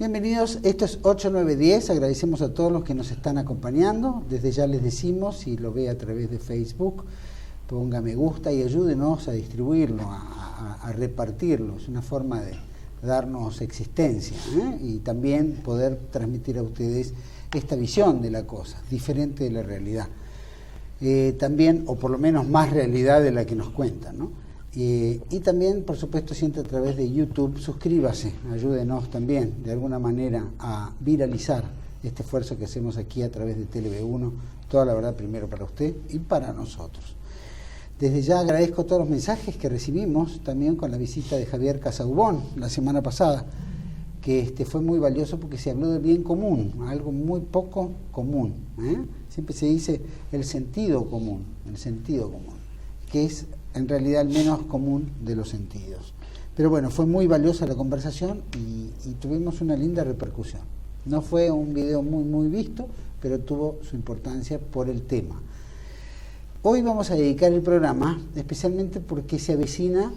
Bienvenidos, esto es 8910, agradecemos a todos los que nos están acompañando, desde ya les decimos, si lo ve a través de Facebook, ponga me gusta y ayúdenos a distribuirlo, a repartirlo, es una forma de darnos existencia, y también poder transmitir a ustedes esta visión de la cosa, diferente de la realidad, también, o por lo menos más realidad de la que nos cuentan, ¿no? Y también, por supuesto, siempre a través de YouTube, suscríbase, ayúdenos también de alguna manera a viralizar este esfuerzo que hacemos aquí a través de TLV1, toda la verdad primero para usted y para nosotros. Desde ya agradezco todos los mensajes que recibimos, también con la visita de Javier Casaubon la semana pasada, que fue muy valioso porque se habló del bien común, algo muy poco común, Siempre se dice el sentido común, que es en realidad el menos común de los sentidos. Pero bueno, fue muy valiosa la conversación y tuvimos una linda repercusión. No fue un video muy visto, pero tuvo su importancia por el tema. Hoy vamos a dedicar el programa especialmente porque se avecina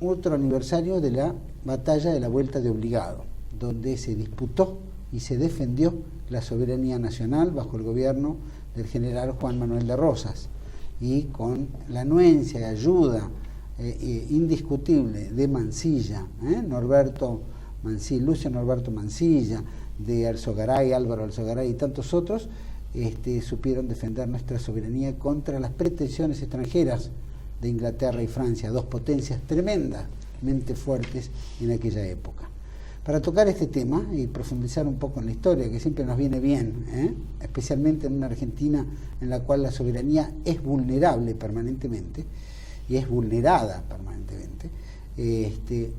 otro aniversario de la batalla de la Vuelta de Obligado, donde se disputó y se defendió la soberanía nacional bajo el gobierno del general Juan Manuel de Rosas, y con la anuencia y ayuda indiscutible de Mansilla, Lucio Norberto Mansilla, de Álvaro Alzogaray y tantos otros, supieron defender nuestra soberanía contra las pretensiones extranjeras de Inglaterra y Francia, dos potencias tremendamente fuertes en aquella época. Para tocar este tema y profundizar un poco en la historia, que siempre nos viene bien, especialmente en una Argentina en la cual la soberanía es vulnerable permanentemente y es vulnerada permanentemente,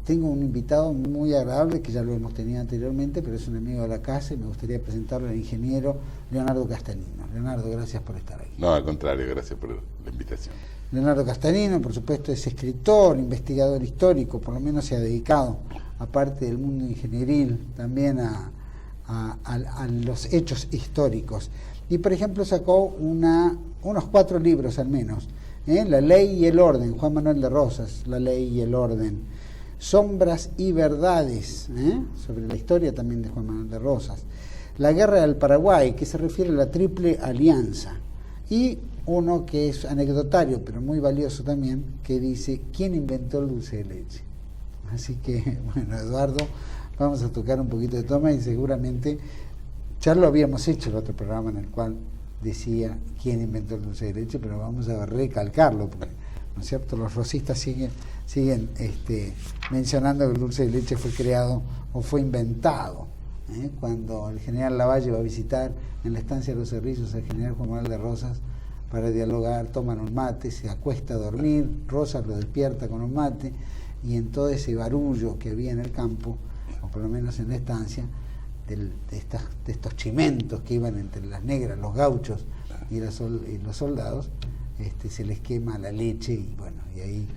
tengo un invitado muy agradable que ya lo hemos tenido anteriormente, pero es un amigo de la casa y me gustaría presentarlo al ingeniero Leonardo Castanino. Leonardo, gracias por estar aquí. No, al contrario, gracias por la invitación. Leonardo Castanino, por supuesto, es escritor, investigador histórico, por lo menos se ha dedicado, aparte del mundo ingenieril, también a los hechos históricos. Y, por ejemplo, sacó unos 4 libros al menos. La Ley y el Orden, Juan Manuel de Rosas, La Ley y el Orden. Sombras y Verdades, sobre la historia también de Juan Manuel de Rosas. La Guerra del Paraguay, que se refiere a la Triple Alianza. Y uno que es anecdotario, pero muy valioso también, que dice, ¿quién inventó el dulce de leche? Así que, bueno, Eduardo, vamos a tocar un poquito de toma y seguramente, ya lo habíamos hecho el otro programa en el cual decía quién inventó el dulce de leche, pero vamos a recalcarlo, porque, ¿no es cierto?, los rosistas siguen mencionando que el dulce de leche fue creado o fue inventado, cuando el general Lavalle va a visitar en la estancia de los Cerrillos al general Juan Manuel de Rosas para dialogar, toman un mate, se acuesta a dormir, Rosas lo despierta con un mate, y en todo ese barullo que había en el campo, o por lo menos en la estancia, de estos chimentos que iban entre las negras, los gauchos y los soldados, se les quema la leche y bueno, y ahí...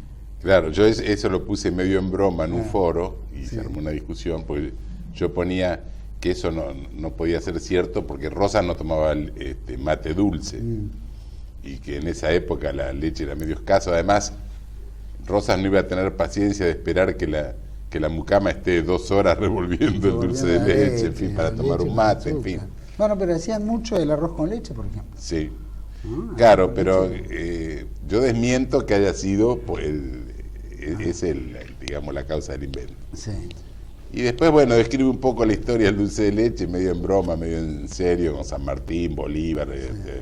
Claro, yo eso lo puse medio en broma en un foro y se armó una discusión, porque yo ponía que eso no podía ser cierto porque Rosas no tomaba mate dulce, y que en esa época la leche era medio escasa. Además, Rosas no iba a tener paciencia de esperar que la mucama esté 2 horas revolviendo el dulce de leche, en fin, para tomar un mate, en fin. Bueno, pero hacían mucho el arroz con leche, por ejemplo. Sí, claro, pero yo desmiento que haya sido, digamos, la causa del invento. Sí. Y después, bueno, describe un poco la historia del dulce de leche, medio en broma, medio en serio, con San Martín, Bolívar,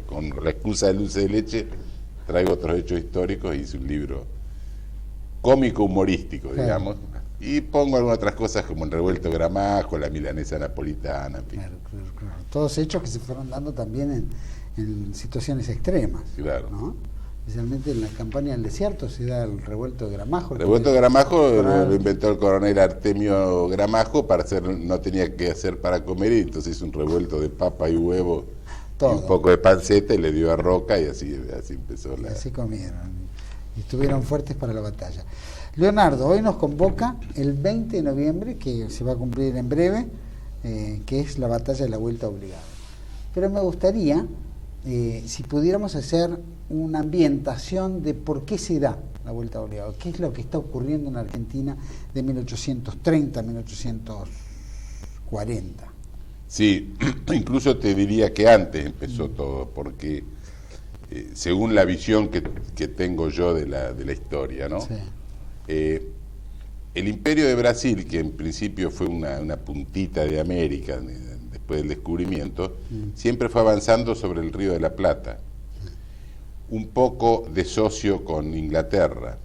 con la excusa del dulce de leche, traigo otros hechos históricos, hice un libro cómico humorístico, digamos, y pongo algunas otras cosas como el revuelto de Gramajo, la milanesa napolitana, en fin. Claro. Todos hechos que se fueron dando también en situaciones extremas, ¿no? Especialmente en la campaña del desierto se da el revuelto de Gramajo. El revuelto de Gramajo lo inventó el coronel Artemio Gramajo no tenía que hacer para comer, y entonces hizo un revuelto de papa y huevo y un poco de panceta y le dio a Roca y así empezó la... Así comieron y estuvieron fuertes para la batalla. Leonardo, hoy nos convoca el 20 de noviembre, que se va a cumplir en breve, que es la batalla de la Vuelta Obligada. Pero me gustaría, si pudiéramos hacer una ambientación de por qué se da la Vuelta Obligada, qué es lo que está ocurriendo en Argentina de 1830 a 1840, 40. Sí, incluso te diría que antes empezó todo, porque según la visión que tengo yo de la historia, ¿no? Sí. El Imperio de Brasil, que en principio fue una puntita de América después del descubrimiento, siempre fue avanzando sobre el Río de la Plata, un poco de socio con Inglaterra.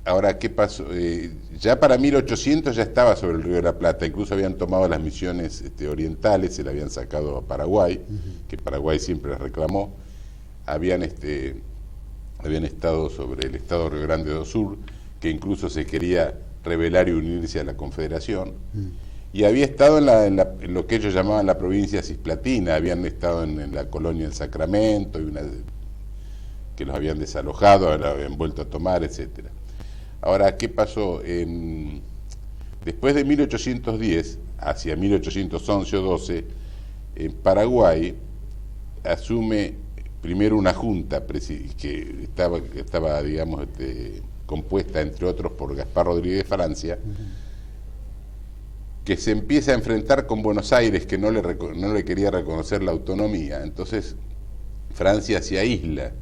Ahora, ¿qué pasó? Ya para 1800 ya estaba sobre el Río de la Plata, incluso habían tomado las misiones orientales, se la habían sacado a Paraguay, que Paraguay siempre las reclamó, habían estado sobre el estado de Río Grande do Sul, que incluso se quería rebelar y unirse a la Confederación, y había estado en lo que ellos llamaban la provincia cisplatina, habían estado en la colonia del Sacramento, que los habían desalojado, ahora habían vuelto a tomar, etcétera. Ahora, ¿qué pasó? Después de 1810, hacia 1811 o 12, en Paraguay asume primero una junta que estaba digamos, compuesta, entre otros, por Gaspar Rodríguez de Francia, que se empieza a enfrentar con Buenos Aires, que no le quería reconocer la autonomía. Entonces, Francia se aísla,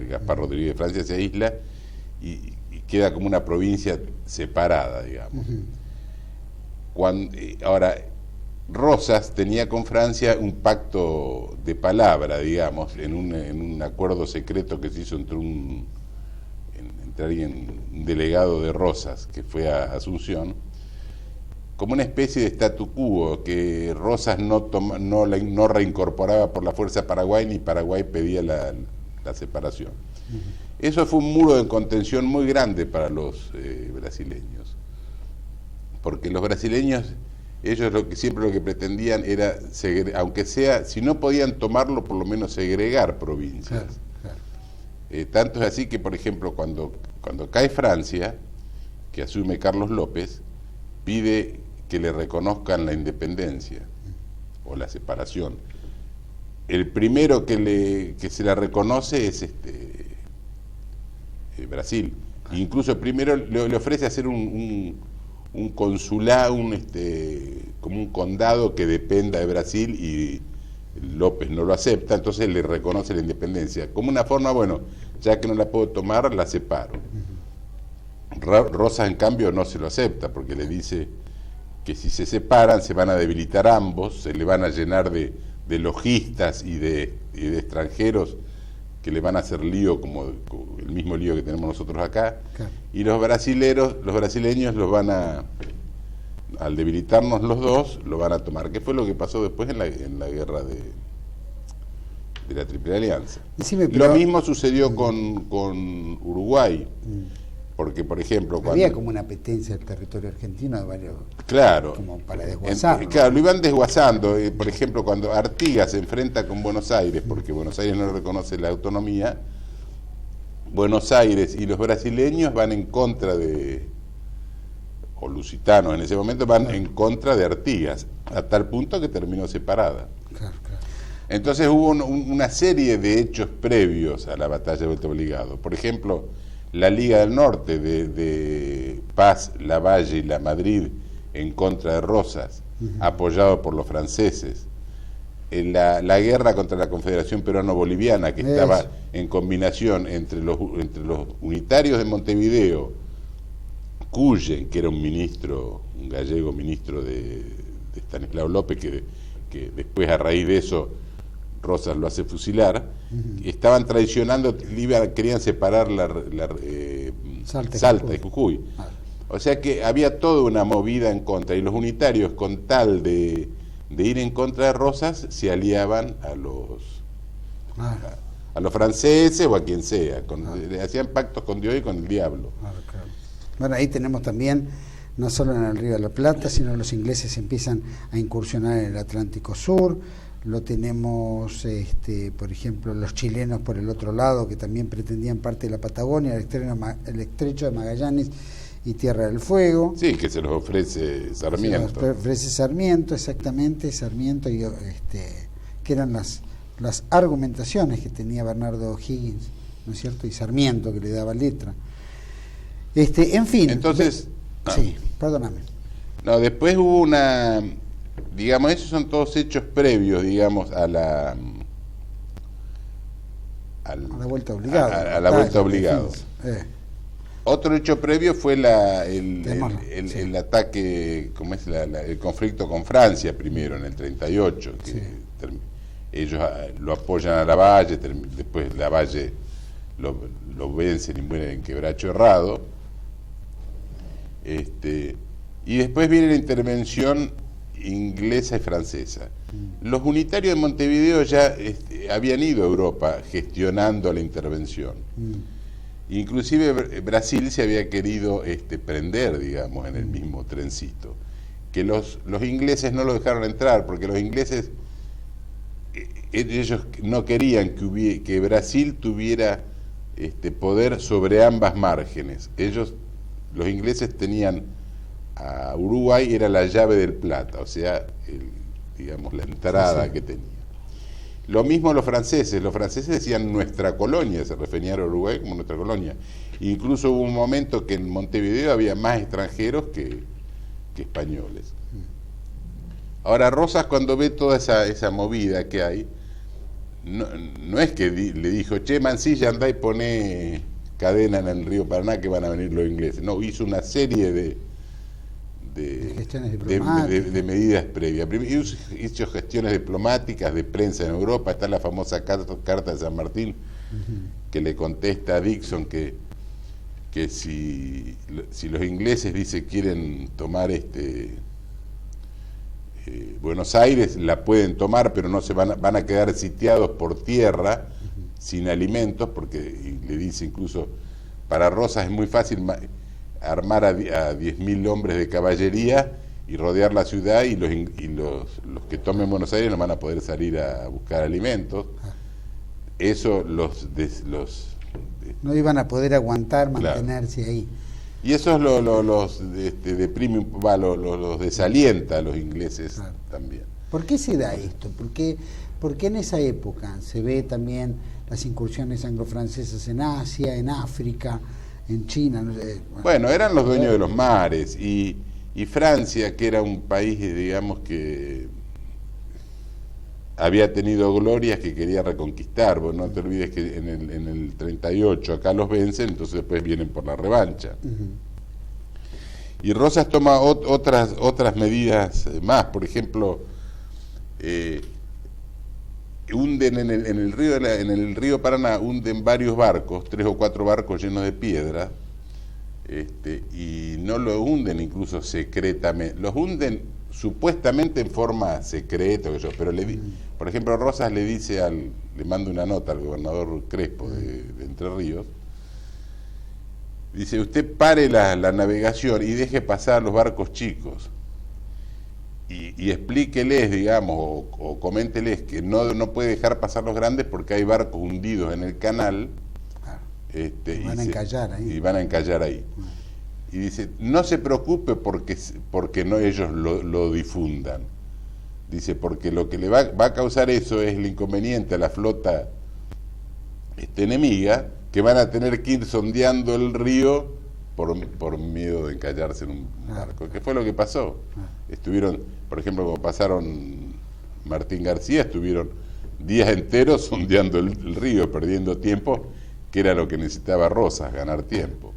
Gaspar Rodríguez de Francia se aísla, y queda como una provincia separada, digamos. Ahora, Rosas tenía con Francia un pacto de palabra, digamos, en un acuerdo secreto que se hizo entre un delegado de Rosas, que fue a Asunción, como una especie de statu quo, que Rosas no reincorporaba por la fuerza a Paraguay, ni Paraguay pedía la separación. Eso fue un muro de contención muy grande para los brasileños, porque los brasileños, ellos siempre lo que pretendían era, aunque sea, si no podían tomarlo, por lo menos segregar provincias. Claro, claro. Tanto es así que, por ejemplo, cuando cae Francia, que asume Carlos López, pide que le reconozcan la independencia o la separación. El primero que se la reconoce es Brasil. Incluso primero le ofrece hacer un consulado, como un condado que dependa de Brasil, y López no lo acepta, entonces le reconoce la independencia. Como una forma, bueno, ya que no la puedo tomar, la separo. Rosas, en cambio, no se lo acepta, porque le dice que si se separan se van a debilitar ambos, se le van a llenar de lojistas y de extranjeros que le van a hacer lío, como el mismo lío que tenemos nosotros acá. Claro. Y los brasileños los van al debilitarnos los dos, lo van a tomar. ¿Qué fue lo que pasó después en la guerra de la Triple Alianza? Lo mismo sucedió con Uruguay. Porque, por ejemplo, había como una apetencia del territorio argentino de varios, claro, como para desguazarlo. Claro, lo iban desguazando. Por ejemplo, cuando Artigas se enfrenta con Buenos Aires, porque Buenos Aires no reconoce la autonomía, Buenos Aires y los brasileños van en contra o lusitanos en ese momento van en contra de Artigas, a tal punto que terminó separada. Claro, claro. Entonces hubo una serie de hechos previos a la batalla de Vuelta Obligado. Por ejemplo, la Liga del Norte de Paz, Lavalle y La Madrid en contra de Rosas, apoyado por los franceses. La guerra contra la Confederación Peruano-Boliviana, que estaba en combinación entre los unitarios de Montevideo, Cuyen, que era un gallego ministro de Estanislao López, que después, a raíz de eso, Rosas lo hace fusilar. Estaban traicionando, querían separar Salta y Jujuy. O sea que había toda una movida en contra, y los unitarios, con tal de ir en contra de Rosas, se aliaban a los franceses o a quien sea, le hacían pactos con Dios y con el diablo. Claro. Bueno, ahí tenemos también, no solo en el Río de la Plata, sino los ingleses empiezan a incursionar en el Atlántico Sur. Lo tenemos, por ejemplo, los chilenos por el otro lado, que también pretendían parte de la Patagonia, el estrecho de Magallanes y Tierra del Fuego. Sí, que se los ofrece Sarmiento. Se los ofrece Sarmiento, exactamente, Sarmiento, y que eran las argumentaciones que tenía Bernardo O'Higgins, ¿no es cierto? Y Sarmiento, que le daba letra. En fin. Entonces, sí, Perdóname. No, después hubo una, digamos, esos son todos hechos previos, digamos, a la vuelta obligada. A la vuelta obligada. Otro hecho previo fue el ataque, ¿cómo es? El conflicto con Francia primero, en el 38, que sí. Ellos lo apoyan a Lavalle, después Lavalle lo vencen y mueren en Quebracho Herrado. Y después viene la intervención inglesa y francesa. Los unitarios de Montevideo ya habían ido a Europa gestionando la intervención. Inclusive Brasil se había querido prender, digamos, en el mismo trencito. Que los ingleses no lo dejaron entrar, porque los ingleses, ellos no querían que Brasil tuviera poder sobre ambas márgenes. Los ingleses tenían a Uruguay, era la llave del Plata, o sea, digamos, la entrada que tenía. Lo mismo los franceses decían nuestra colonia, se referían a Uruguay como nuestra colonia. Incluso hubo un momento que en Montevideo había más extranjeros que españoles. Ahora Rosas, cuando ve toda esa movida que hay, no es que le dijo, che, Mansilla, andá y poné cadena en el río Paraná que van a venir los ingleses. No, hizo una serie de medidas previas. Hizo gestiones diplomáticas, de prensa en Europa. Está la famosa carta de San Martín, que le contesta a Dixon que si los ingleses, dice, quieren tomar Buenos Aires, la pueden tomar, pero no van a quedar sitiados por tierra, sin alimentos, porque le dice incluso, para Rosas es muy fácil armar a 10.000 hombres de caballería y rodear la ciudad, y los que tomen Buenos Aires no van a poder salir a buscar alimentos. Eso no iban a poder aguantar mantenerse ahí. Y eso los deprime, los desalienta a los ingleses también. ¿Por qué se da esto? ¿Por qué en esa época se ve también las incursiones anglo-francesas en Asia, en África, en China? Bueno, eran los dueños de los mares, y Francia, que era un país, digamos, que había tenido glorias que quería reconquistar. Vos no te olvides que en el 38 acá los vencen, entonces después vienen por la revancha. Y Rosas toma otras medidas más. Por ejemplo, hunden en el río Paraná, hunden varios barcos, 3 o 4 barcos llenos de piedra, y no lo hunden incluso secretamente, los hunden supuestamente en forma secreta, pero por ejemplo, Rosas le dice le manda una nota al gobernador Crespo de Entre Ríos, dice, usted pare la navegación y deje pasar los barcos chicos, y explíqueles, digamos, o coménteles que no puede dejar pasar los grandes porque hay barcos hundidos en el canal, y van a encallar ahí. Y dice, no se preocupe porque no ellos lo difundan. Dice, porque lo que le va a causar eso es el inconveniente a la flota enemiga, que van a tener que ir sondeando el río por miedo de encallarse en un barco. ¿Qué fue lo que pasó? Estuvieron, por ejemplo, como pasaron Martín García, estuvieron días enteros sondeando el río, perdiendo tiempo, que era lo que necesitaba Rosas, ganar tiempo.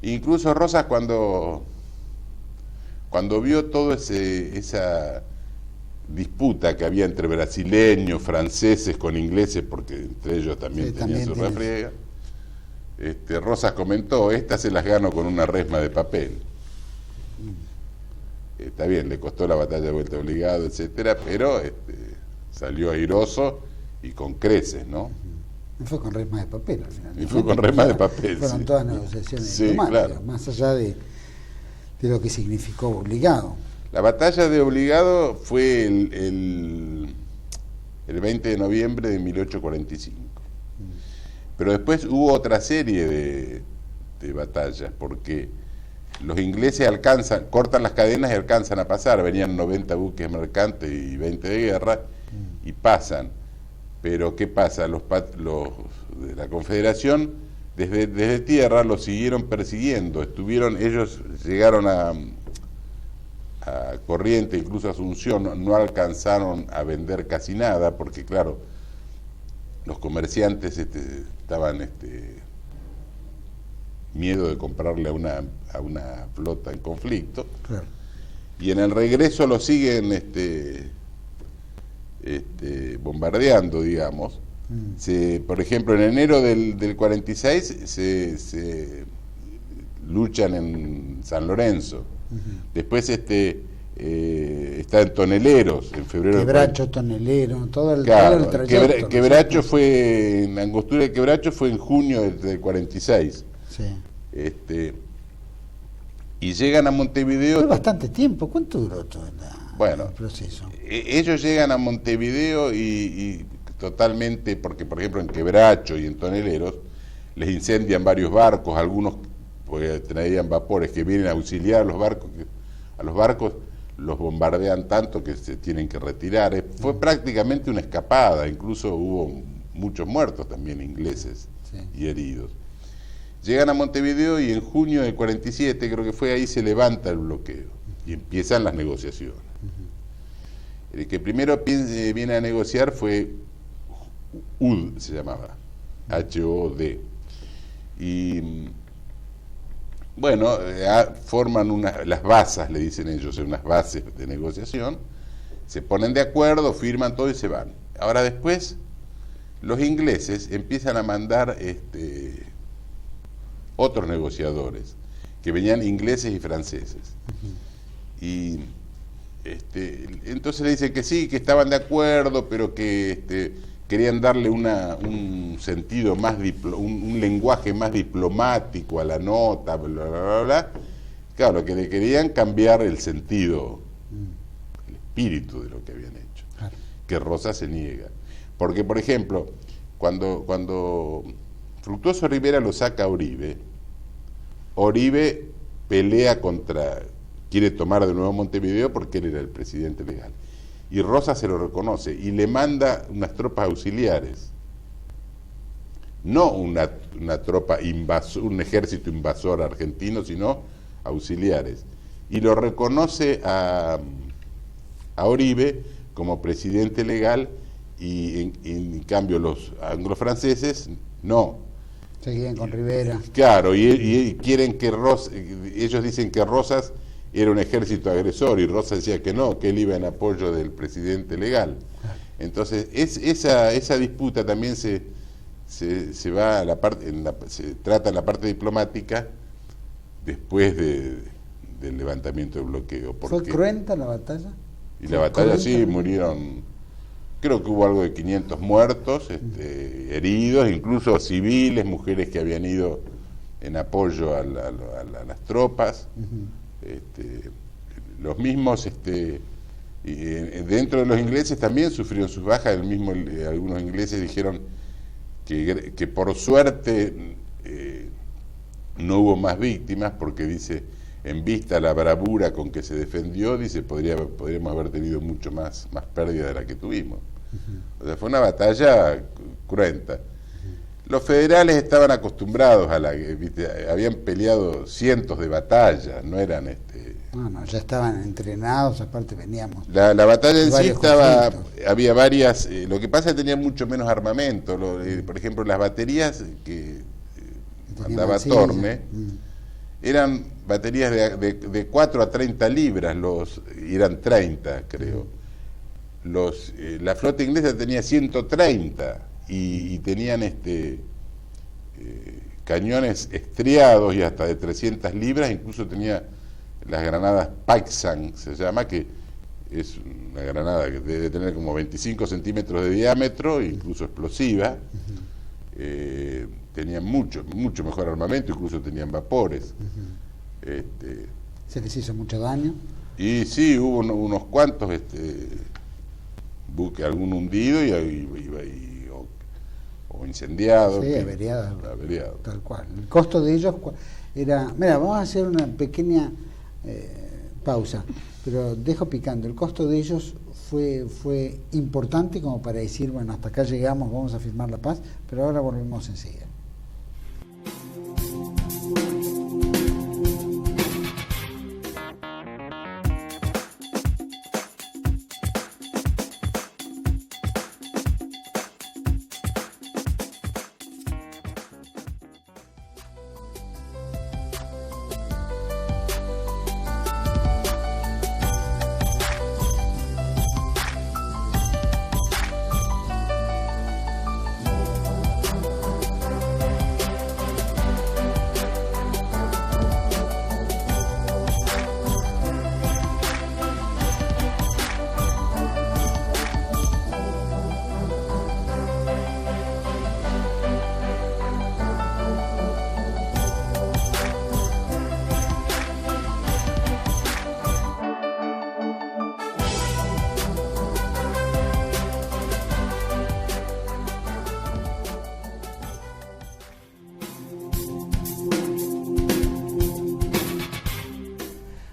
Incluso Rosas, cuando vio toda esa disputa que había entre brasileños, franceses con ingleses, porque entre ellos también tenían su refriega, Rosas comentó, estas se las gano con una resma de papel. Está bien, le costó la batalla de vuelta obligado, etcétera, pero salió airoso y con creces, ¿no? Y fue con resma de papel al final. Y fue con resma de papel. Fueron todas negociaciones diplomáticas, claro, más allá de lo que significó obligado. La batalla de Obligado fue el 20 de noviembre de 1845. Pero después hubo otra serie de batallas, porque los ingleses cortan las cadenas y alcanzan a pasar. Venían 90 buques mercantes y 20 de guerra, y pasan. Pero ¿qué pasa? Los de la Confederación desde tierra lo siguieron persiguiendo. Ellos llegaron a Corrientes, incluso a Asunción, no alcanzaron a vender casi nada, porque claro, los comerciantes estaban miedo de comprarle a una flota en conflicto. Claro. Y en el regreso lo siguen bombardeando, digamos. Por ejemplo, en enero del 46 se luchan en San Lorenzo. Después está en Toneleros, en febrero. Quebracho, Tonelero, todo el trayecto. Quebracho fue, en Angostura de Quebracho fue en junio del 46. Sí. Y llegan a Montevideo. Fue bastante tiempo. ¿Cuánto duró todo el proceso? Ellos llegan a Montevideo y totalmente, porque por ejemplo en Quebracho y en Toneleros les incendian varios barcos, algunos porque traían vapores que vienen a auxiliar a los barcos los bombardean tanto que se tienen que retirar. Fue prácticamente una escapada, incluso hubo muchos muertos también ingleses y heridos. Llegan a Montevideo y en junio del 47, creo que fue ahí, se levanta el bloqueo y empiezan las negociaciones. El que primero viene a negociar fue UD, se llamaba, H-O-D. Y bueno, forman las bases, le dicen ellos, unas bases de negociación, se ponen de acuerdo, firman todo y se van. Ahora después, los ingleses empiezan a mandar otros negociadores, que venían ingleses y franceses. Y entonces le dicen que sí, que estaban de acuerdo, pero que querían darle un sentido más, un lenguaje más diplomático a la nota, bla, bla, bla, bla. Claro, lo que le querían cambiar el sentido, el espíritu de lo que habían hecho, que Rosas se niega. Porque, por ejemplo, cuando Fructuoso Rivera lo saca a Oribe quiere tomar de nuevo Montevideo porque él era el presidente legal. Y Rosas se lo reconoce y le manda unas tropas auxiliares, no una tropa un ejército invasor argentino, sino auxiliares. Y lo reconoce a Oribe como presidente legal y en cambio los anglo-franceses no. Seguían con Rivera. Claro, y quieren que ellos dicen que Rosas era un ejército agresor y Rosas decía que no, que él iba en apoyo del presidente legal. Entonces, esa disputa también se va a se trata en la parte diplomática después del levantamiento del bloqueo. ¿Fue cruenta la batalla? Y la batalla sí, murieron, creo que hubo algo de 500 muertos, heridos, incluso civiles, mujeres que habían ido en apoyo a las tropas. Los mismos y dentro de los ingleses también sufrieron sus bajas. Algunos ingleses dijeron que por suerte no hubo más víctimas, porque dice, en vista la bravura con que se defendió, dice, podríamos haber tenido mucho más pérdida de la que tuvimos. O sea, fue una batalla cruenta. Los federales estaban acostumbrados habían peleado cientos de batallas, no eran No, ya estaban entrenados, aparte veníamos. La batalla en sí había varias, lo que pasa es que tenían mucho menos armamento. Por ejemplo, las baterías que mandaba Torme eran baterías de 4 a 30 libras, eran 30, creo. La flota inglesa tenía 130 y tenían cañones estriados y hasta de 300 libras, incluso tenía las granadas Paixhan, se llama, que es una granada que debe tener como 25 centímetros de diámetro, incluso explosiva. Tenían mucho mejor armamento, incluso tenían vapores. ¿Se les hizo mucho daño? Y sí, hubo unos cuantos buques, algún hundido o incendiado. Sí, averiado. Tal cual. El costo de ellos era... Mira, vamos a hacer una pequeña pausa, pero dejo picando. El costo de ellos fue importante como para decir, bueno, hasta acá llegamos, vamos a firmar la paz, pero ahora volvemos enseguida.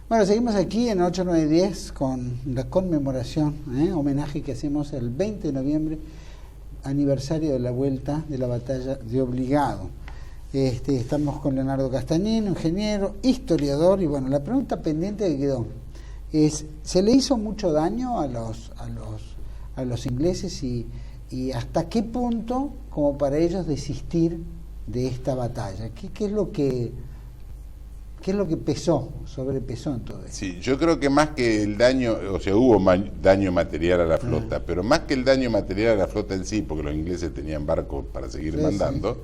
Bueno, seguimos aquí en 8910 con la conmemoración, homenaje que hacemos el 20 de noviembre, aniversario de la vuelta de la batalla de Obligado. Estamos con Leonardo Castagnino, ingeniero, historiador, y bueno, la pregunta pendiente que quedó es, ¿se le hizo mucho daño a los ingleses y hasta qué punto como para ellos desistir de esta batalla? ¿Qué es lo que sobrepesó en todo esto? Sí, yo creo que más que el daño, o sea, hubo daño material a la flota, pero más que el daño material a la flota en sí, porque los ingleses tenían barcos para seguir mandando,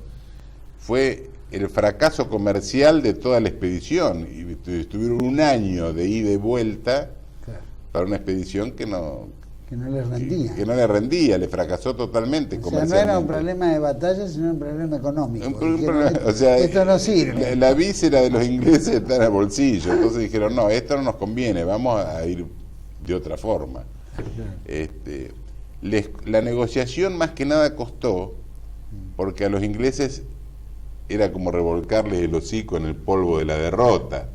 fue el fracaso comercial de toda la expedición. Y estuvieron un año de ida y vuelta para una expedición que no les rendía. Que no le rendía, le fracasó totalmente. O sea, no era un problema de batalla, sino un problema económico. O sea, esto no sirve. La víscera de los ingleses está en el bolsillo. Entonces dijeron, no, esto no nos conviene, vamos a ir de otra forma. La negociación más que nada costó, porque a los ingleses era como revolcarles el hocico en el polvo de la derrota,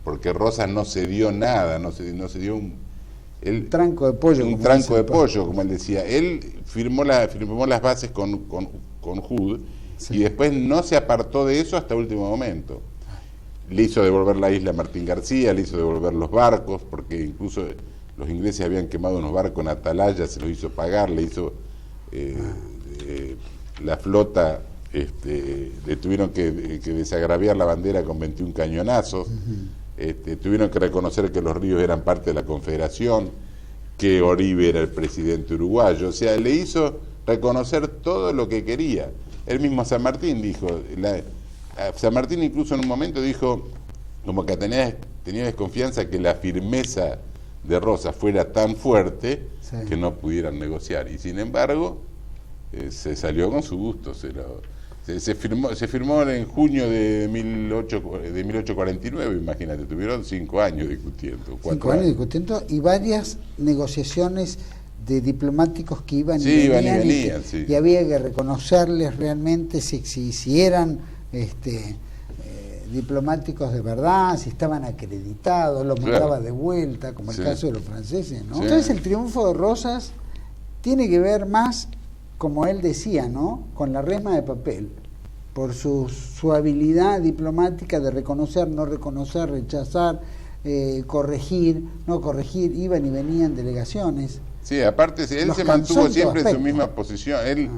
porque Rosas no se dio nada, no se dio un tranco de pollo. Un tranco de pollo, como él decía. Él firmó las bases con Hood, y después no se apartó de eso hasta último momento. Le hizo devolver la isla a Martín García, le hizo devolver los barcos, porque incluso los ingleses habían quemado unos barcos en Atalaya, se los hizo pagar, le hizo la flota. Le tuvieron que desagraviar la bandera con 21 cañonazos. Tuvieron que reconocer que los ríos eran parte de la Confederación, que Oribe era el presidente uruguayo. O sea, le hizo reconocer todo lo que quería. El mismo San Martín dijo, San Martín incluso en un momento dijo como que tenía desconfianza que la firmeza de Rosas fuera tan fuerte que no pudieran negociar. Y sin embargo, se salió con su gusto. Se firmó en junio de 1849, imagínate, tuvieron 5 años discutiendo. 5 años discutiendo y varias negociaciones de diplomáticos que iban y venían, y había que reconocerles realmente si eran diplomáticos de verdad, si estaban acreditados, los mandaba de vuelta, como el caso de los franceses, ¿no? Entonces el triunfo de Rosas tiene que ver más, como él decía, ¿no?, con la resma de papel, por su habilidad diplomática de reconocer, no reconocer, rechazar, corregir, no corregir, iban y venían delegaciones. Sí, aparte él se mantuvo siempre en su misma posición. Él,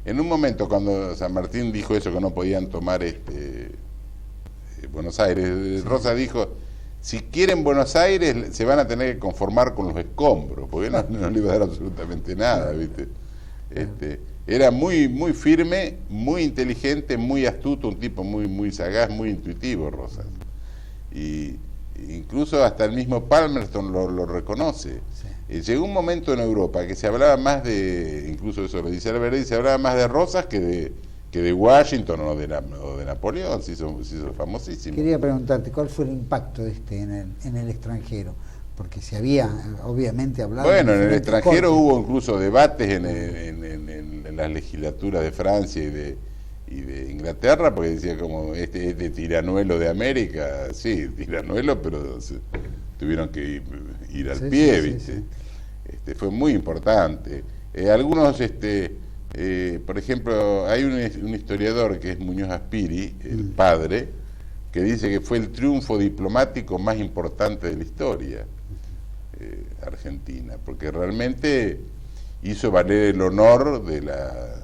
en un momento cuando San Martín dijo eso, que no podían tomar Buenos Aires, Rosas dijo, si quieren Buenos Aires se van a tener que conformar con los escombros, porque no le iba a dar absolutamente nada, ¿viste? Era muy firme, muy inteligente, muy astuto, un tipo muy sagaz, muy intuitivo, Rosas. Y incluso hasta el mismo Palmerston lo reconoce. Llegó un momento en Europa que se hablaba más incluso eso lo dice Alberti, se hablaba más de Rosas que de Washington o de Napoleón, se hizo famosísimo. Quería preguntarte, ¿cuál fue el impacto en el extranjero? Porque se había obviamente hablado... Bueno, en el extranjero hubo incluso debates en las legislaturas de Francia y de Inglaterra, porque decía como este tiranuelo de América, sí, tiranuelo, pero tuvieron que ir al pie, ¿viste? Fue muy importante. Algunos, por ejemplo, hay un historiador que es Muñoz Aspiri, el padre, que dice que fue el triunfo diplomático más importante de la historia argentina, porque realmente hizo valer el honor de la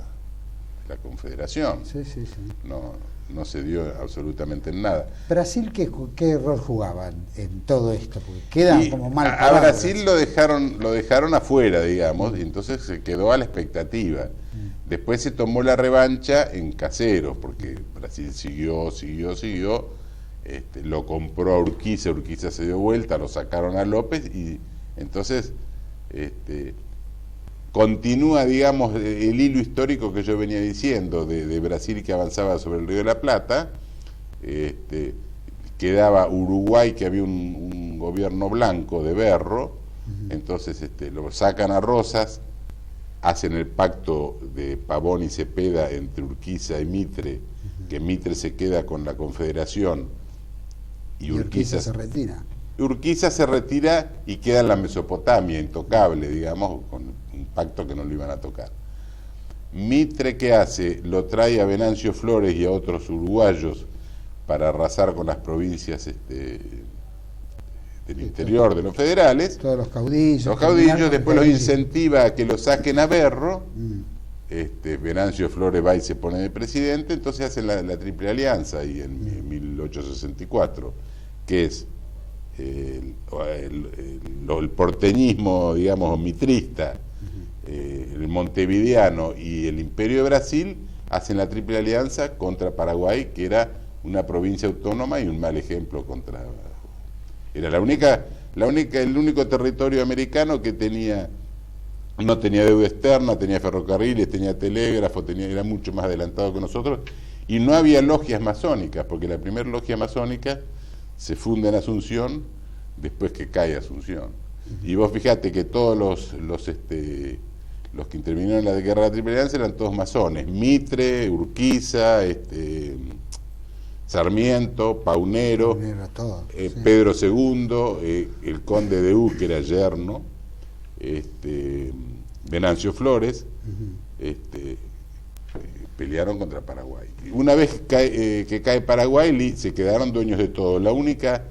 Confederación. No se dio absolutamente en nada. ¿Brasil qué rol jugaba en todo esto? Porque quedan como mal a Brasil lo dejaron afuera, digamos, y entonces se quedó a la expectativa. Después se tomó la revancha en Caseros, porque Brasil siguió, lo compró a Urquiza se dio vuelta, lo sacaron a López, y entonces continúa, digamos, el hilo histórico que yo venía diciendo de Brasil, que avanzaba sobre el Río de la Plata. Quedaba Uruguay, que había un gobierno blanco de Berro. Entonces lo sacan a Rosas, hacen el pacto de Pavón y Cepeda entre Urquiza y Mitre, que Mitre se queda con la Confederación y Urquiza se retira. Urquiza se retira y queda en la Mesopotamia, intocable, digamos, con un pacto que no lo iban a tocar. Mitre, ¿qué hace? Lo trae a Venancio Flores y a otros uruguayos para arrasar con las provincias del interior de los federales. Todos los caudillos. Los caudillos, después los incentiva a que lo saquen a Berro. Venancio Flores va y se pone de presidente, entonces hacen la Triple Alianza ahí en 1864, que es el porteñismo, digamos, mitrista, el montevideano y el Imperio de Brasil, hacen la Triple Alianza contra Paraguay, que era una provincia autónoma y un mal ejemplo contra... Era el único territorio americano que no tenía deuda externa, tenía ferrocarriles, tenía telégrafo, era mucho más adelantado que nosotros, y no había logias masónicas, porque la primera logia masónica se funda en Asunción después que cae Asunción. Y vos fijate que todos los que intervinieron en la guerra de la Triple Alianza eran todos masones: Mitre, Urquiza, Sarmiento, Paunero, sí. Pedro II, el conde de U, que era yerno, Venancio Flores, pelearon contra Paraguay. Una vez que cae Paraguay, se quedaron dueños de todo. La única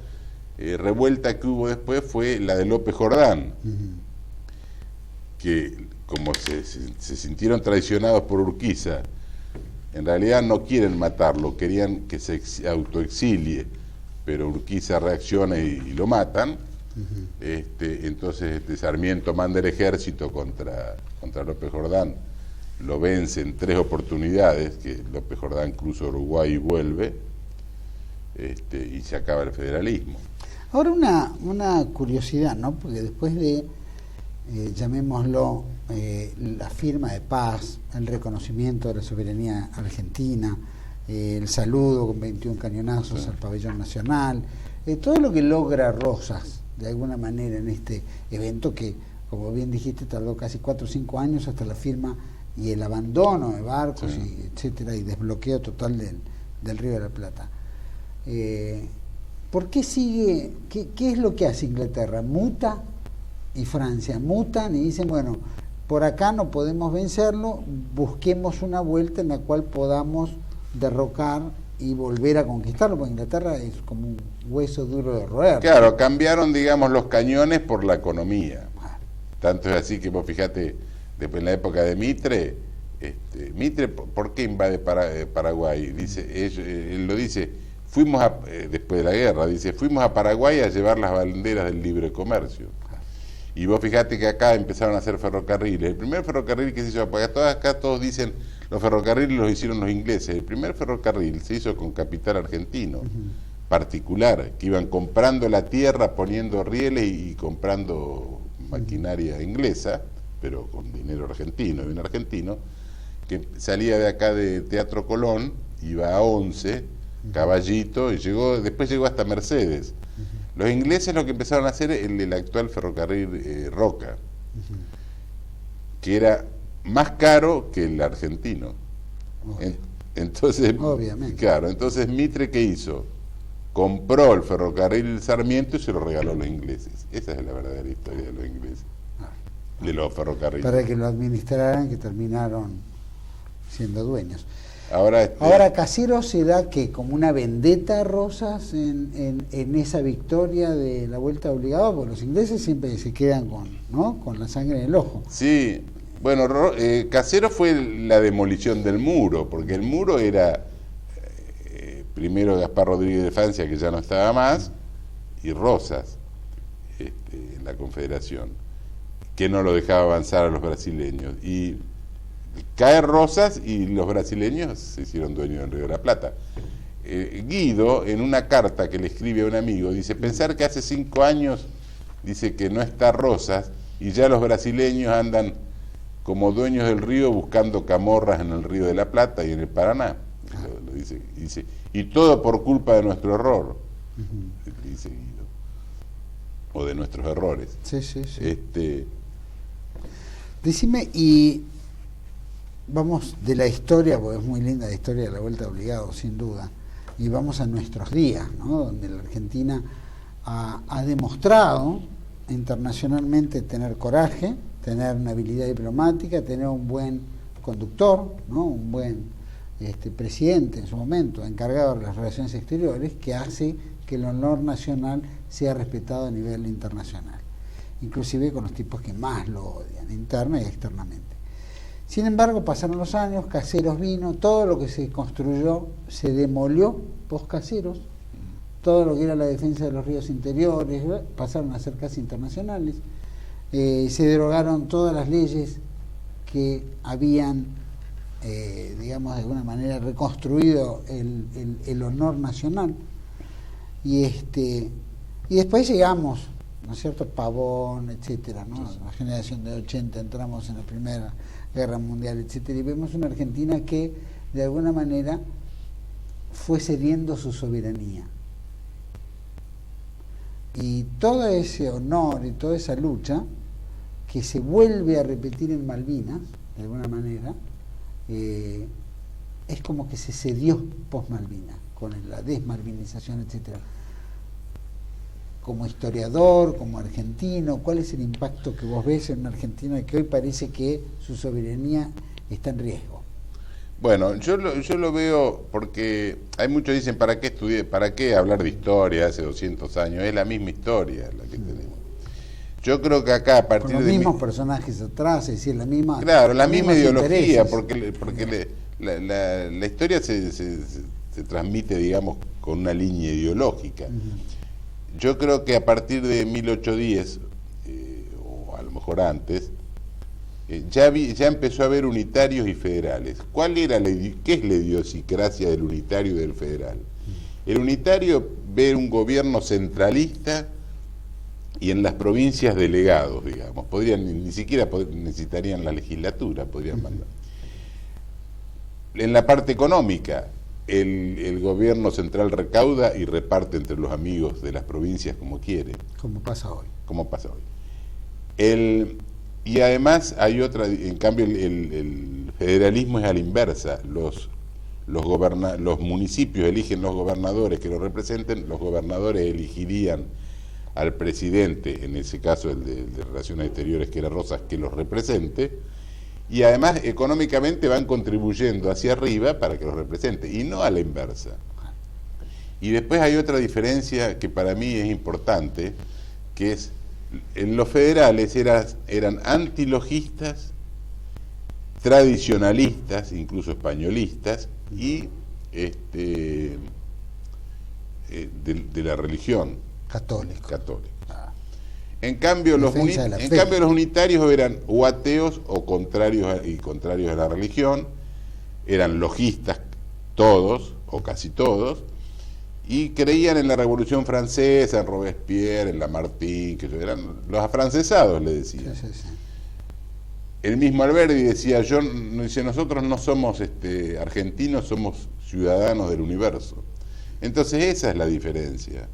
revuelta que hubo después fue la de López Jordán, que como se sintieron traicionados por Urquiza, en realidad no quieren matarlo, querían que se autoexilie, pero Urquiza reacciona y lo matan. Entonces Sarmiento manda el ejército contra López Jordán, lo vence en 3 oportunidades, que López Jordán cruza Uruguay y vuelve, y se acaba el federalismo. Ahora una curiosidad, ¿no? Porque después de, llamémoslo, la firma de paz, el reconocimiento de la soberanía argentina, el saludo con 21 cañonazos al pabellón nacional, todo lo que logra Rosas, de alguna manera, en este evento que, como bien dijiste, tardó casi 4 o 5 años hasta la firma y el abandono de barcos, y etcétera, y desbloqueo total del Río de la Plata. ¿Por qué sigue? ¿Qué es lo que hace Inglaterra? Muta, y Francia mutan y dicen, bueno, por acá no podemos vencerlo, busquemos una vuelta en la cual podamos derrocar y volver a conquistarlo, porque Inglaterra es como un hueso duro de roer. Claro, cambiaron, digamos, los cañones por la economía. Tanto es así que vos fijate, después en la época de Mitre, Mitre, ¿por qué invade Paraguay? Dice, él lo dice, después de la guerra, dice, fuimos a Paraguay a llevar las banderas del libre comercio. Y vos fijate que acá empezaron a hacer ferrocarriles. El primer ferrocarril que se hizo, porque acá todos dicen, los ferrocarriles los hicieron los ingleses. El primer ferrocarril se hizo con capital argentino, particular, que iban comprando la tierra, poniendo rieles y comprando maquinaria inglesa, pero con dinero argentino, de un argentino, que salía de acá de Teatro Colón, iba a 11, Caballito, y después llegó hasta Mercedes. Los ingleses lo que empezaron a hacer el actual ferrocarril Roca, que era más caro que el argentino. Entonces, obviamente. Claro, entonces Mitre, ¿qué hizo? Compró el ferrocarril Sarmiento y se lo regaló a los ingleses. Esa es la verdadera historia de los ingleses, de los ferrocarriles. Para que lo administraran, que terminaron siendo dueños. Ahora Caseros se da que como una vendetta a Rosas en esa victoria de la vuelta obligada, porque los ingleses siempre se quedan con la sangre en el ojo. Sí, bueno, Casero fue la demolición del muro, porque el muro era primero Gaspar Rodríguez de Francia, que ya no estaba más, y Rosas, en la Confederación, que no lo dejaba avanzar a los brasileños. Y cae Rosas y los brasileños se hicieron dueños del Río de la Plata. Guido, en una carta que le escribe a un amigo, dice, pensar que hace 5 años, dice que no está Rosas, y ya los brasileños andan como dueños del río buscando camorras en el Río de la Plata y en el Paraná. Lo dice, y todo por culpa de nuestro error, dice Guido, o de nuestros errores. Sí. Decime, y vamos de la historia, porque es muy linda la historia de la vuelta obligado, sin duda, y vamos a nuestros días, ¿no? Donde la Argentina ha demostrado internacionalmente tener coraje, tener una habilidad diplomática, tener un buen conductor, ¿no? Un buen presidente en su momento, encargado de las relaciones exteriores, que hace que el honor nacional sea respetado a nivel internacional, inclusive con los tipos que más lo odian, interna y externamente. Sin embargo, pasaron los años, Caseros vino, todo lo que se construyó se demolió post-Caseros, todo lo que era la defensa de los ríos interiores, pasaron a ser casi internacionales, se derogaron todas las leyes que habían, digamos, de alguna manera reconstruido el honor nacional, y después llegamos, ¿no es cierto?, Pavón, etcétera, ¿no? La generación de 80 entramos en la Primera Guerra Mundial, etcétera, y vemos una Argentina que de alguna manera fue cediendo su soberanía. Y todo ese honor y toda esa lucha que se vuelve a repetir en Malvinas, de alguna manera, es como que se cedió post-Malvinas, con la desmalvinización, etcétera. Como historiador, como argentino, ¿cuál es el impacto que vos ves en una Argentina que hoy parece que su soberanía está en riesgo? Bueno, yo lo veo porque hay muchos que dicen, ¿para qué estudié? ¿Para qué hablar de historia hace 200 años? Es la misma historia la que tenemos. Yo creo que acá a partir con los mismos personajes atrás, es decir, la misma... Claro, la misma ideología, porque la historia se transmite, digamos, con una línea ideológica. Yo creo que a partir de 1810, o a lo mejor antes, ya empezó a haber unitarios y federales. ¿Qué es la idiosincrasia del unitario y del federal? El unitario ve un gobierno centralista y en las provincias delegados, digamos. Ni siquiera necesitarían la legislatura, podrían mandar. En la parte económica, el gobierno central recauda y reparte entre los amigos de las provincias como quiere. Como pasa hoy. Y además hay otra, en cambio el federalismo es a la inversa. Los municipios eligen los gobernadores que los representen, los gobernadores elegirían al presidente, en ese caso el de Relaciones Exteriores, que era Rosas, que los represente, y además económicamente van contribuyendo hacia arriba para que los represente, y no a la inversa. Y después hay otra diferencia que para mí es importante, que es, en los federales eran antilogistas, tradicionalistas, incluso españolistas, y de la religión católica. En cambio, los unitarios eran o ateos o contrarios a la religión, eran logistas todos, o casi todos, y creían en la Revolución Francesa, en Robespierre, en Lamartine, que eran los afrancesados, le decían. Sí. El mismo Alberdi decía, nosotros no somos argentinos, somos ciudadanos del universo. Entonces esa es la diferencia.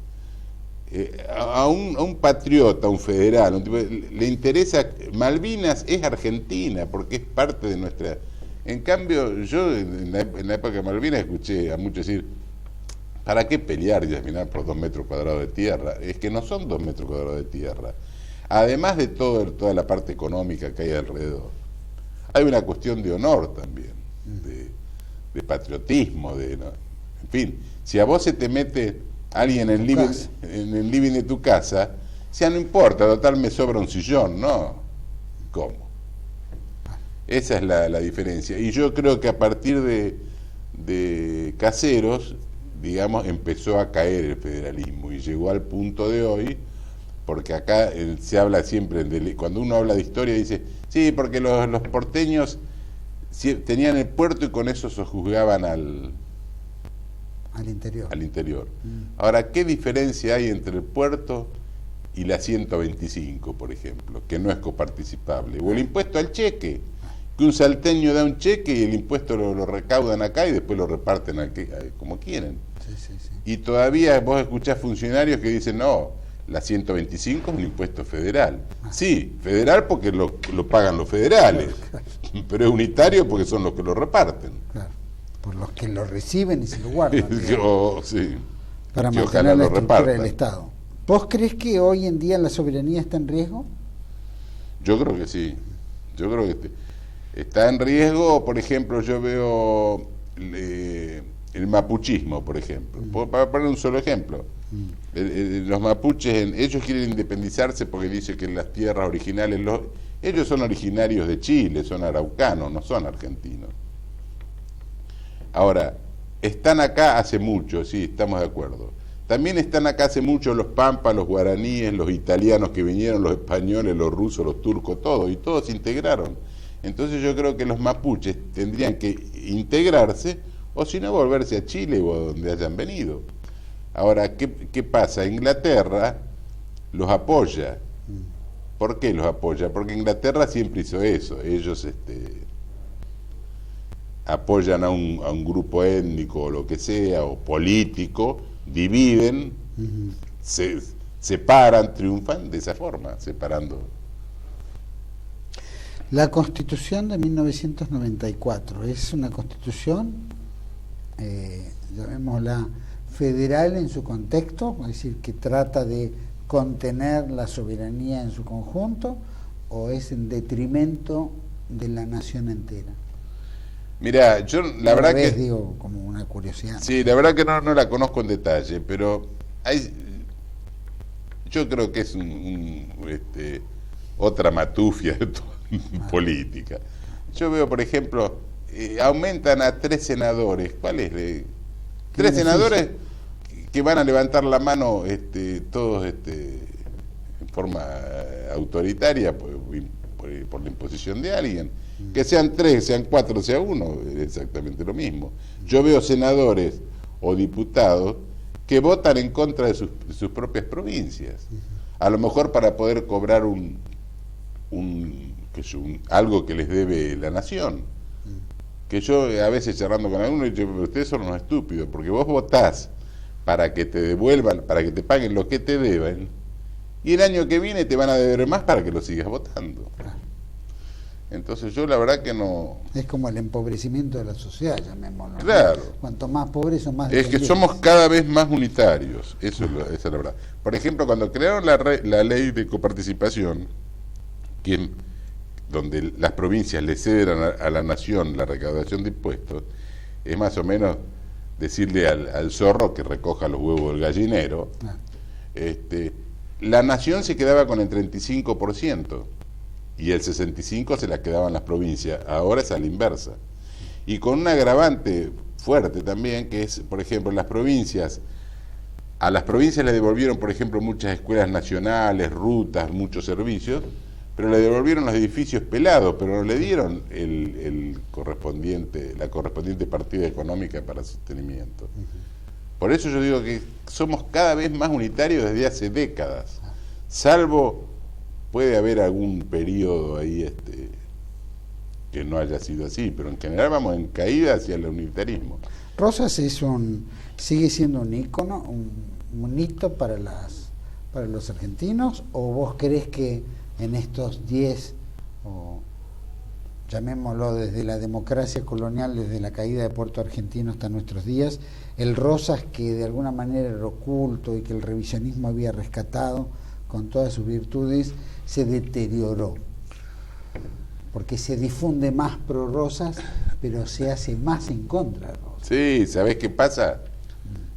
A un patriota, a un federal, le interesa, Malvinas es Argentina, porque es parte de nuestra... En cambio, yo en la época de Malvinas escuché a muchos decir, ¿para qué pelear y terminar por 2 metros cuadrados de tierra? Es que no son 2 metros cuadrados de tierra. Además de toda la parte económica que hay alrededor, hay una cuestión de honor también, de patriotismo, en fin, si a vos se te mete alguien en el living de tu casa, no importa, total me sobra un sillón, ¿no? ¿Cómo? Esa es la diferencia. Y yo creo que a partir de Caseros, digamos, empezó a caer el federalismo y llegó al punto de hoy, porque acá se habla siempre, cuando uno habla de historia dice, sí, porque los porteños tenían el puerto y con eso sojuzgaban al interior. Ahora, ¿qué diferencia hay entre el puerto y la 125, por ejemplo, que no es coparticipable? O el impuesto al cheque, que un salteño da un cheque y el impuesto lo recaudan acá y después lo reparten como quieren. Sí. Y todavía vos escuchás funcionarios que dicen, no, la 125 es un impuesto federal. Sí, federal porque lo pagan los federales, pero es unitario porque son los que lo reparten. Claro. Por los que lo reciben y se lo guardan. Sí. Para mantener la estructura del Estado. ¿Vos crees que hoy en día la soberanía está en riesgo? Yo creo que sí. Yo creo que está en riesgo. Por ejemplo, yo veo el mapuchismo, por ejemplo. Para poner un solo ejemplo. Los mapuches, ellos quieren independizarse porque dicen que las tierras originales, ellos son originarios de Chile, son araucanos, no son argentinos. Ahora, están acá hace mucho, sí, estamos de acuerdo. También están acá hace mucho los pampas, los guaraníes, los italianos que vinieron, los españoles, los rusos, los turcos, todos, y todos se integraron. Entonces yo creo que los mapuches tendrían que integrarse, o si no volverse a Chile o a donde hayan venido. Ahora, ¿qué pasa? Inglaterra los apoya. ¿Por qué los apoya? Porque Inglaterra siempre hizo eso. Ellos apoyan a un grupo étnico o lo que sea, o político, dividen, se separan, triunfan de esa forma, separando. La Constitución de 1994 es una constitución, llamémosla federal en su contexto, es decir, que trata de contener la soberanía en su conjunto, o es en detrimento de la nación entera. Mira, yo la verdad que digo como una curiosidad. Sí, la verdad que no la conozco en detalle, pero yo creo que es otra matufia política. Yo veo, por ejemplo, aumentan a 3 senadores. ¿Cuál es? 3 senadores que van a levantar la mano, todos en forma autoritaria por la imposición de alguien. Que sean 3, sean 4, sea 1, es exactamente lo mismo. Yo veo senadores o diputados que votan en contra de sus propias provincias. A lo mejor para poder cobrar algo que les debe la nación. Que yo a veces charlando con algunos digo, ustedes son unos estúpidos, porque vos votás para que te devuelvan, para que te paguen lo que te deben, y el año que viene te van a deber más para que lo sigas votando. Entonces yo la verdad que no... Es como el empobrecimiento de la sociedad, llamémoslo. Claro. Cuanto más pobres son más... Es que somos cada vez más unitarios, esa es la verdad. Por ejemplo, cuando crearon la ley de coparticipación, donde las provincias le ceden a la nación la recaudación de impuestos, es más o menos decirle al zorro que recoja los huevos del gallinero. La nación se quedaba con el 35%. Y el 65% se la quedaban las provincias, ahora es a la inversa. Y con un agravante fuerte también, que es, por ejemplo, a las provincias le devolvieron, por ejemplo, muchas escuelas nacionales, rutas, muchos servicios, pero le devolvieron los edificios pelados, pero no le dieron la correspondiente partida económica para sostenimiento. Por eso yo digo que somos cada vez más unitarios desde hace décadas, salvo... Puede haber algún periodo ahí que no haya sido así, pero en general vamos en caída hacia el unitarismo. Rosas sigue siendo un ícono, un hito para los argentinos, o vos crees que en estos 10, o llamémoslo desde la democracia colonial, desde la caída de Puerto Argentino hasta nuestros días, el Rosas que de alguna manera era oculto y que el revisionismo había rescatado con todas sus virtudes, se deterioró, porque se difunde más pro Rosas, pero se hace más en contra de Rosas? Sí, ¿sabés qué pasa?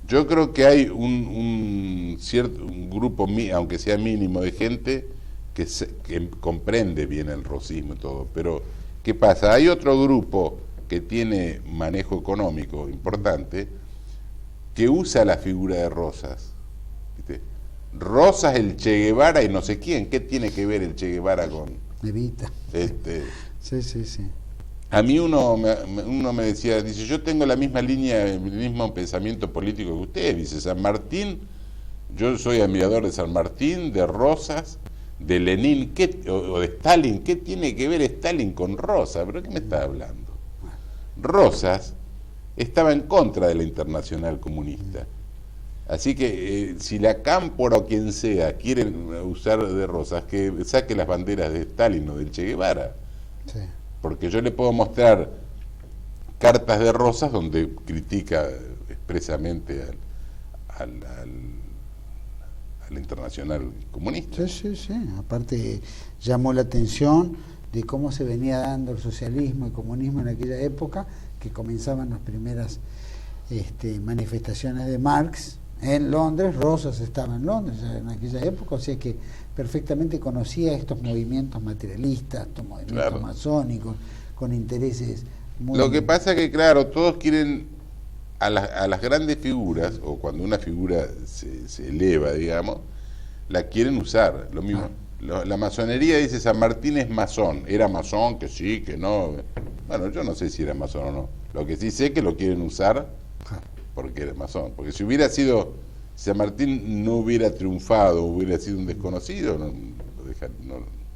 Yo creo que hay un grupo, aunque sea mínimo, de gente que comprende bien el rosismo y todo, pero ¿qué pasa? Hay otro grupo que tiene manejo económico importante, que usa la figura de Rosas, ¿viste? Rosas, el Che Guevara y no sé quién. ¿Qué tiene que ver el Che Guevara con...? Evita. Sí. A mí uno me decía, dice, yo tengo la misma línea, el mismo pensamiento político que usted. Dice, San Martín, yo soy admirador de San Martín, de Rosas, de Lenin, o de Stalin. ¿Qué tiene que ver Stalin con Rosas? ¿Pero qué me está hablando? Rosas estaba en contra de la Internacional Comunista. Así que si la Cámpora o quien sea quieren usar de Rosas, que saque las banderas de Stalin o del Che Guevara. Sí. Porque yo le puedo mostrar cartas de Rosas donde critica expresamente al la Internacional Comunista. Sí. Aparte llamó la atención de cómo se venía dando el socialismo y comunismo en aquella época, que comenzaban las primeras manifestaciones de Marx en Londres. Rosas estaba en Londres en aquella época, o sea que perfectamente conocía estos movimientos materialistas, estos movimientos masónicos, con intereses muy... Lo que pasa es que, claro, todos quieren a las grandes figuras, o cuando una figura se eleva, digamos, la quieren usar. Lo mismo. La masonería dice San Martín es masón. ¿Era masón? Que sí, que no. Bueno, yo no sé si era masón o no. Lo que sí sé es que lo quieren usar porque era masón. Porque si hubiera sido, San Martín no hubiera triunfado, hubiera sido un desconocido,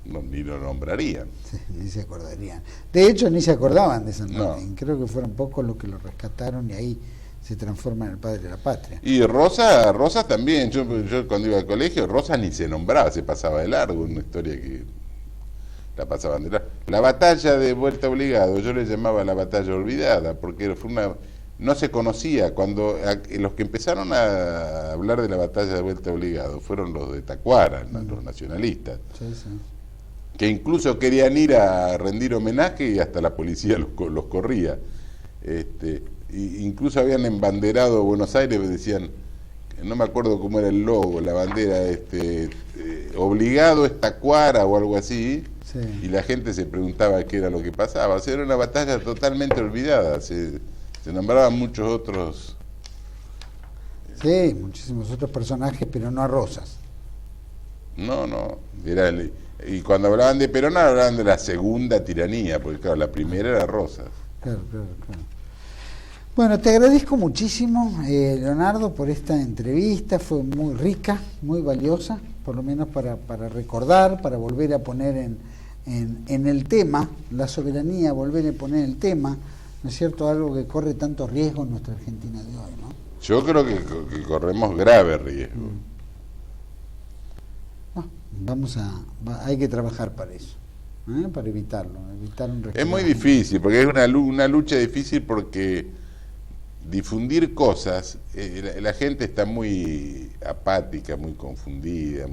ni lo nombrarían. Sí, ni se acordarían. De hecho, ni se acordaban de San Martín. No. Creo que fueron pocos los que lo rescataron y ahí se transforma en el padre de la patria. Y Rosa también. Yo cuando iba al colegio, Rosa ni se nombraba, se pasaba de largo, una historia que la pasaban de largo. La batalla de Vuelta Obligado, yo le llamaba la batalla olvidada, porque fue no se conocía. Cuando los que empezaron a hablar de la batalla de Vuelta Obligado fueron los de Tacuara, los nacionalistas. Sí. Que incluso querían ir a rendir homenaje y hasta la policía los corría. Incluso habían embanderado Buenos Aires, decían, no me acuerdo cómo era el logo, la bandera, obligado es Tacuara o algo así, sí. Y la gente se preguntaba qué era lo que pasaba. O sea, era una batalla totalmente olvidada, se nombraban muchos otros. Sí, muchísimos otros personajes, pero no a Rosas. No, y cuando hablaban de Perón hablaban de la segunda tiranía, porque claro, la primera era Rosas. Claro. Bueno, te agradezco muchísimo, Leonardo, por esta entrevista. Fue muy rica, muy valiosa, por lo menos para recordar, para volver a poner en el tema, la soberanía, volver a poner el tema, ¿no es cierto?, algo que corre tanto riesgo en nuestra Argentina de hoy, ¿no? Yo creo que corremos grave riesgo. Hay que trabajar para eso, para evitarlo, evitar un riesgo. Es muy difícil, porque es una lucha difícil, porque difundir cosas, la gente está muy apática, muy confundida,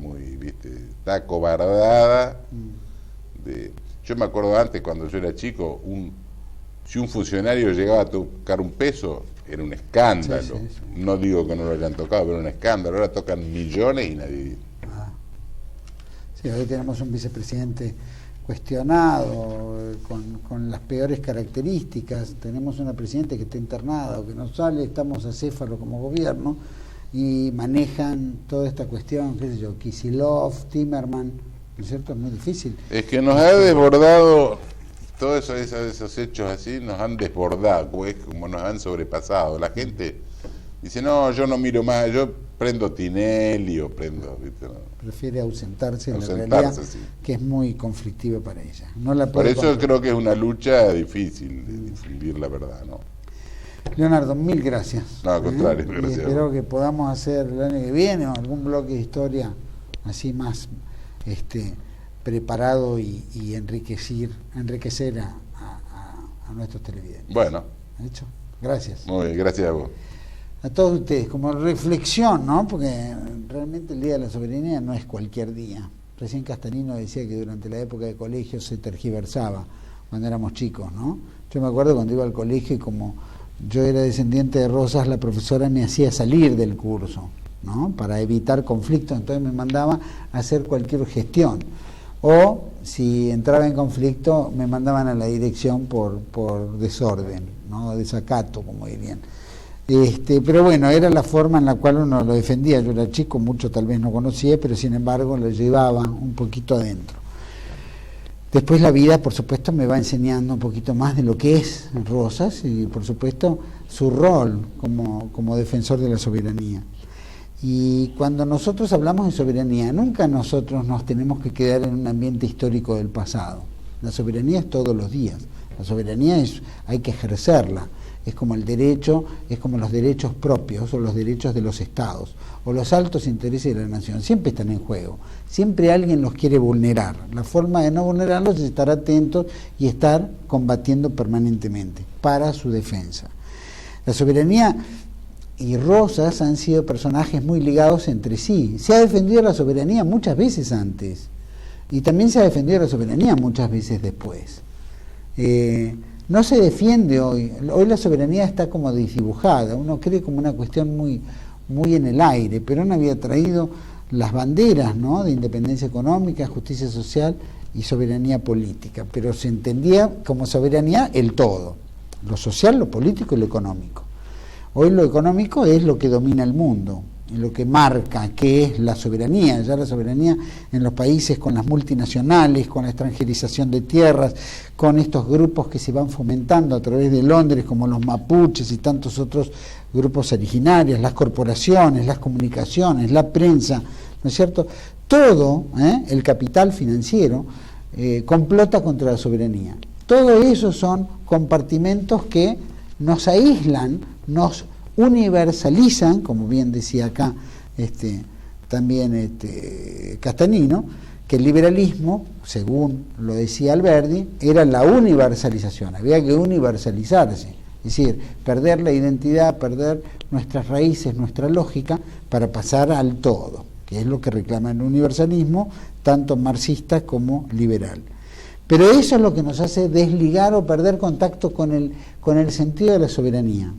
está acobardada. Yo me acuerdo antes, cuando yo era chico, si un funcionario llegaba a tocar un peso, era un escándalo. Sí. No digo que no lo hayan tocado, pero era un escándalo. Ahora tocan millones y nadie... Sí, hoy tenemos un vicepresidente cuestionado, con las peores características. Tenemos una presidenta que está internada o que no sale, estamos acéfalos como gobierno y manejan toda esta cuestión, qué sé yo, Kicillof, Timerman, ¿no es cierto? Es muy difícil. Es que nos ha desbordado, todos esos hechos así nos han desbordado, pues, como nos han sobrepasado. La gente dice, no, yo no miro más, yo prendo Tinelli o prendo... ¿viste? No. Prefiere ausentarse de la realidad, sí, que es muy conflictiva para ella. No la Por eso creo que es una lucha difícil de difundir la verdad, ¿no? Leonardo, mil gracias. No, al contrario, gracias. Y espero que podamos hacer el año que viene algún bloque de historia así más preparado y enriquecer a nuestros televidentes. Bueno. ¿Hecho? Gracias. Muy bien, gracias a vos. A todos ustedes, como reflexión, ¿no? Porque realmente el Día de la Soberanía no es cualquier día. Recién Castanino decía que durante la época de colegio se tergiversaba, cuando éramos chicos, ¿no? Yo me acuerdo cuando iba al colegio y como yo era descendiente de Rosas, la profesora me hacía salir del curso, ¿no? Para evitar conflictos, entonces me mandaba a hacer cualquier gestión. O si entraba en conflicto, me mandaban a la dirección por desorden, ¿no? Desacato, como dirían. Pero bueno, era la forma en la cual uno lo defendía. Yo era chico, mucho tal vez no conocía, pero sin embargo lo llevaba un poquito adentro. Después la vida, por supuesto, me va enseñando un poquito más de lo que es Rosas y, por supuesto, su rol como defensor de la soberanía. Y cuando nosotros hablamos de soberanía, nunca nosotros nos tenemos que quedar en un ambiente histórico del pasado. La soberanía es todos los días. La soberanía hay que ejercerla. Es como el derecho, es como los derechos propios o los derechos de los estados o los altos intereses de la nación. Siempre están en juego. Siempre alguien los quiere vulnerar. La forma de no vulnerarlos es estar atentos y estar combatiendo permanentemente para su defensa. La soberanía y Rosas han sido personajes muy ligados entre sí. Se ha defendido la soberanía muchas veces antes y también se ha defendido la soberanía muchas veces después. No se defiende hoy la soberanía está como desdibujada, uno cree como una cuestión muy en el aire. Perón había traído las banderas, ¿no?, de independencia económica, justicia social y soberanía política, pero se entendía como soberanía el todo, lo social, lo político y lo económico. Hoy lo económico es lo que domina el mundo, lo que marca qué es la soberanía. Ya la soberanía en los países con las multinacionales, con la extranjerización de tierras, con estos grupos que se van fomentando a través de Londres, como los mapuches y tantos otros grupos originarios, las corporaciones, las comunicaciones, la prensa, ¿no es cierto? Todo, el capital financiero, complota contra la soberanía. Todo eso son compartimentos que nos aíslan, nos universalizan, como bien decía acá también Castanino, que el liberalismo, según lo decía Alberdi, era la universalización, había que universalizarse, es decir, perder la identidad, perder nuestras raíces, nuestra lógica, para pasar al todo, que es lo que reclama el universalismo, tanto marxista como liberal. Pero eso es lo que nos hace desligar o perder contacto con el sentido de la soberanía.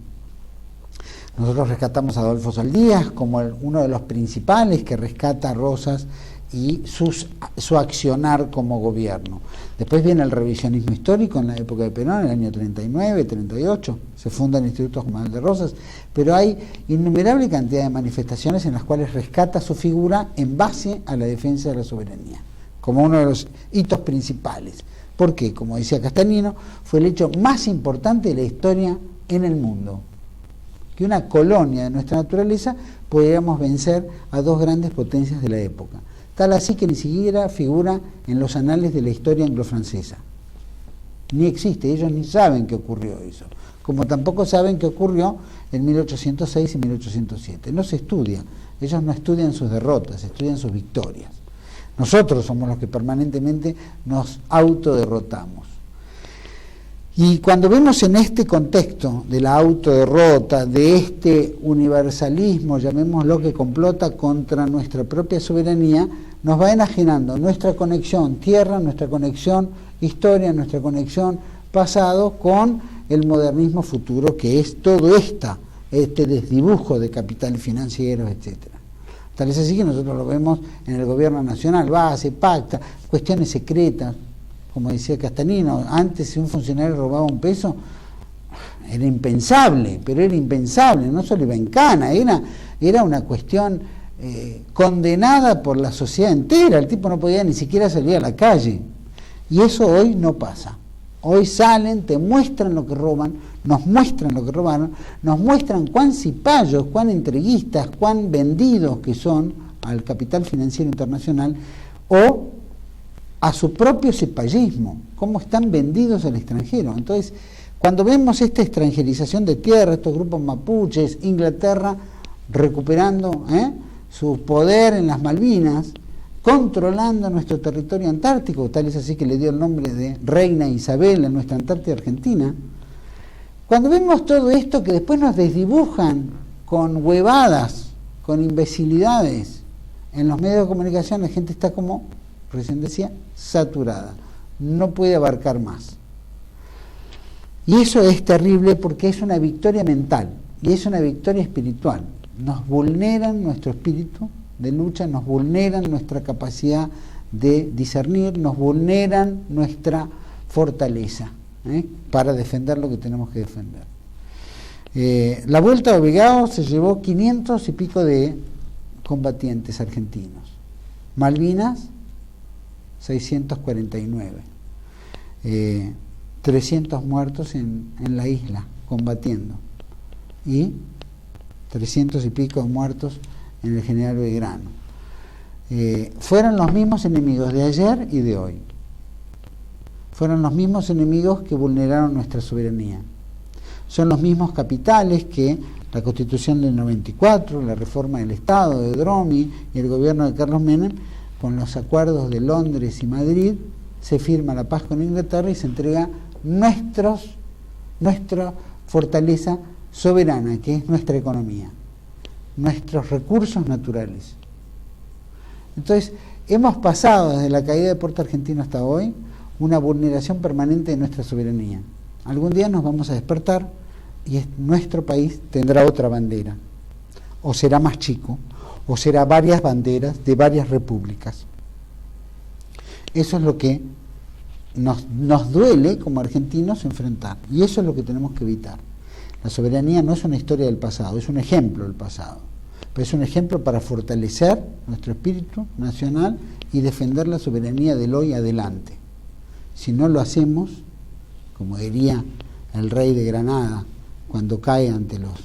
Nosotros rescatamos a Adolfo Saldías como uno de los principales que rescata a Rosas y su accionar como gobierno. Después viene el revisionismo histórico en la época de Perón, en el año 39, 38, se funda el Instituto Juvenal de Rosas, pero hay innumerable cantidad de manifestaciones en las cuales rescata su figura en base a la defensa de la soberanía, como uno de los hitos principales. Porque, como decía Castanino, fue el hecho más importante de la historia en el mundo. Que una colonia de nuestra naturaleza pudiéramos vencer a dos grandes potencias de la época. Tal así que ni siquiera figura en los anales de la historia anglo-francesa. Ni existe, ellos ni saben que ocurrió eso. Como tampoco saben que ocurrió en 1806 y 1807. No se estudia, ellos no estudian sus derrotas, estudian sus victorias. Nosotros somos los que permanentemente nos autoderrotamos. Y cuando vemos en este contexto de la autoderrota, de este universalismo, llamémoslo, que complota contra nuestra propia soberanía, nos va enajenando nuestra conexión tierra, nuestra conexión historia, nuestra conexión pasado con el modernismo futuro, que es todo este desdibujo de capital financiero, etcétera. Tal es así que nosotros lo vemos en el gobierno nacional, se pacta, cuestiones secretas. Como decía Castanino, antes si un funcionario robaba un peso, era impensable, pero era impensable, no solo iba en cana, era una cuestión condenada por la sociedad entera, el tipo no podía ni siquiera salir a la calle. Y eso hoy no pasa. Hoy salen, te muestran lo que roban, nos muestran lo que robaron, nos muestran cuán cipayos, cuán entreguistas, cuán vendidos que son al capital financiero internacional o a su propio cipallismo, cómo están vendidos al extranjero. Entonces, cuando vemos esta extranjerización de tierra, estos grupos mapuches, Inglaterra recuperando su poder en las Malvinas, controlando nuestro territorio antártico, tal es así que le dio el nombre de Reina Isabel a nuestra Antártida Argentina. Cuando vemos todo esto que después nos desdibujan con huevadas, con imbecilidades en los medios de comunicación, la gente está como, recién decía, saturada, no puede abarcar más. Y eso es terrible porque es una victoria mental y es una victoria espiritual. Nos vulneran nuestro espíritu de lucha, nos vulneran nuestra capacidad de discernir, nos vulneran nuestra fortaleza para defender lo que tenemos que defender. La vuelta de Obligado se llevó 500 y pico de combatientes argentinos. Malvinas, 649. 300 muertos en la isla combatiendo. Y 300 y pico muertos en el General Belgrano. Fueron los mismos enemigos de ayer y de hoy. Fueron los mismos enemigos que vulneraron nuestra soberanía. Son los mismos capitales que la Constitución del 94, la reforma del Estado de Dromi y el gobierno de Carlos Menem, con los acuerdos de Londres y Madrid, se firma la paz con Inglaterra y se entrega nuestra fortaleza soberana, que es nuestra economía, nuestros recursos naturales. Entonces, hemos pasado desde la caída de Puerto Argentino hasta hoy una vulneración permanente de nuestra soberanía. Algún día nos vamos a despertar y nuestro país tendrá otra bandera, o será más chico, o será varias banderas de varias repúblicas. Eso es lo que nos duele como argentinos enfrentar, y eso es lo que tenemos que evitar. La soberanía no es una historia del pasado, es un ejemplo del pasado, pero es un ejemplo para fortalecer nuestro espíritu nacional y defender la soberanía del hoy adelante. Si no lo hacemos, como diría el rey de Granada, cuando cae ante los...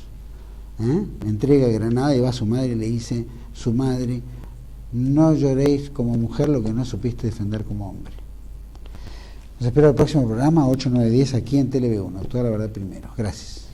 entrega Granada y va a su madre y le dice, su madre, no lloréis como mujer lo que no supiste defender como hombre. Los espero al próximo programa, 8, 9, 10, aquí en TLV1. Toda la verdad primero. Gracias.